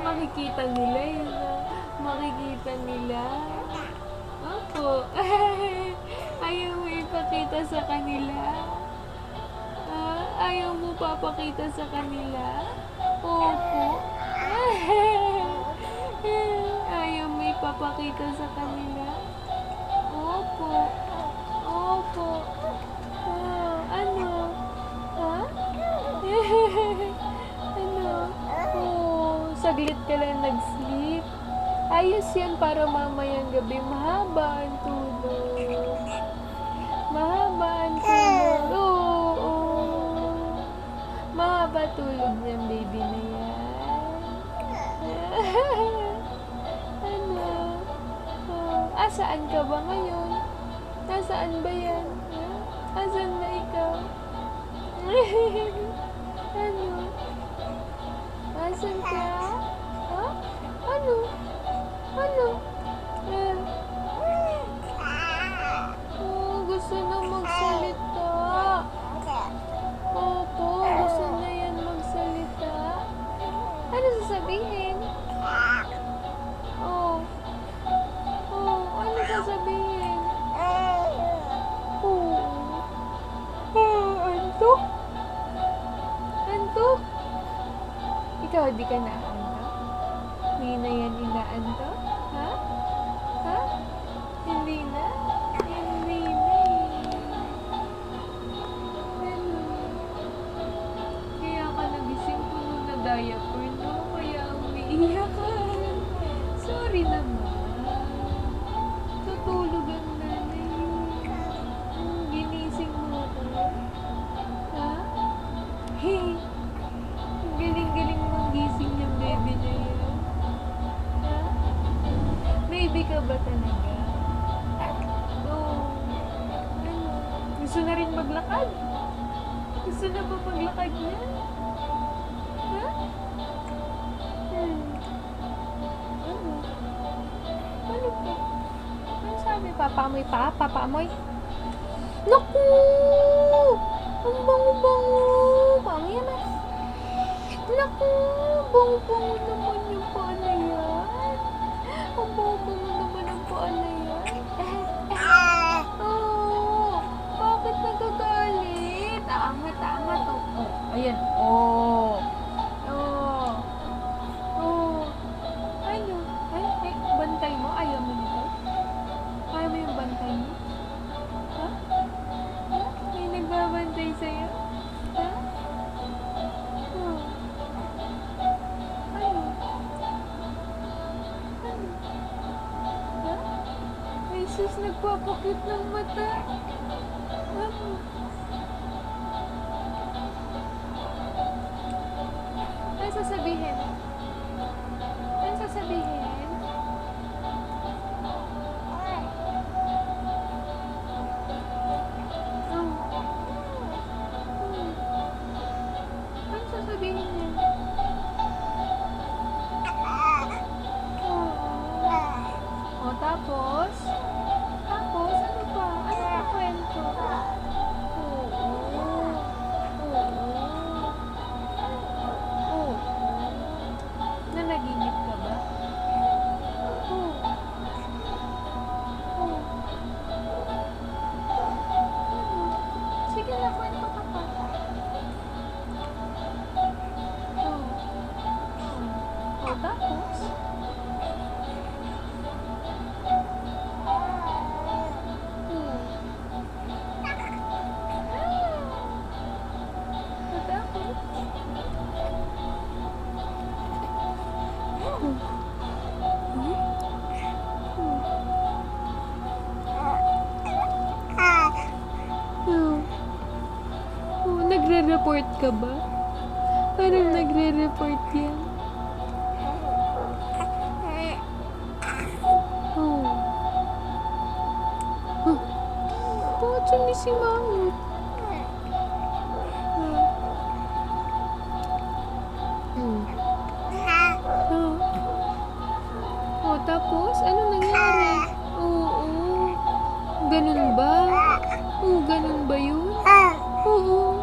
makikita nila yun na. Makikita nila. Opo. Ayaw mo ipakita sa kanila. Ayaw mo papakita sa kanila. Opo. Ayaw mo ipapakita sa kanila. Opo. Opo. Ano? Ha? Ano? Saglit ka lang nag-sleep. Ayos yan para mamayang gabi mahaba ang tulog. Mahaba ang tulog. Oo. Mahaba tulog ng baby na yan. Ano? Asaan ka ba ngayon? Nasaan ba yan? Asan na ikaw? Ano? Asan ka? Ha? Ano? Ano? Gusto na magsalita. Opo, gusto na yan magsalita. Ano sasabihin? Ano sasabihin? Antok? Antok? Ikaw, di ka naantok? Hindi na yan inaantok? Ha? Ha? Hindi na? Hindi na Ano? Kaya ka nagising puno na diaper, no? Kaya umiiyak ka. Sorry naman. Tutulog ang nanay. Ginising mo ko. Ha? Hey! Galing-galing mong gising yung baby na yan. Ha? Baby ka ba talaga? Ano? Gusto na rin maglakad? Gusto na ba maglakad niya? Ha? Ano? Ano po? Ano sabi? Papaamoy pa? Papaamoy? Naku! Ang bango-bango! Paamoy yan ah! Naku! Bango-bango naman yung paa na yan! Ang bango-bango naman ang paa na yan! Bakit nagagalit? Angat. Ayan. Ano? Bantay mo? Ayaw mo nito? Ayaw mo yung bantay mo? Ha? May nagbabantay sa'yo? Ha? Ano? Ha? Ay, sus, nagpapakit ng mata. Ano? Ano sasabihin? Ano sasabihin? Ano sasabihin niya? Tapos? Tapos, ano pa? Ano pa kwento? Nanaginip ka ba? Sige na, kwento ka pa. Tapos? Nagre-report ka ba? Parang nagre-report yan. Bakit sumisimangot? Tapos, ano nangyari? Ganun ba? Ganun ba yun? Oo.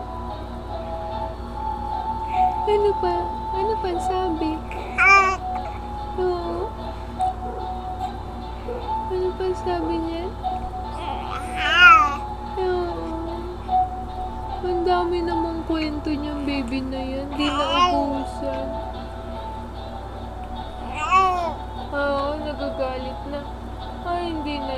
Ano pa? Ano pa sabi? Sabi niya? Oo. Ang dami namang kwento niyang baby na yan. Di na ubusan. Oo, nagagalit na. Ay, hindi na.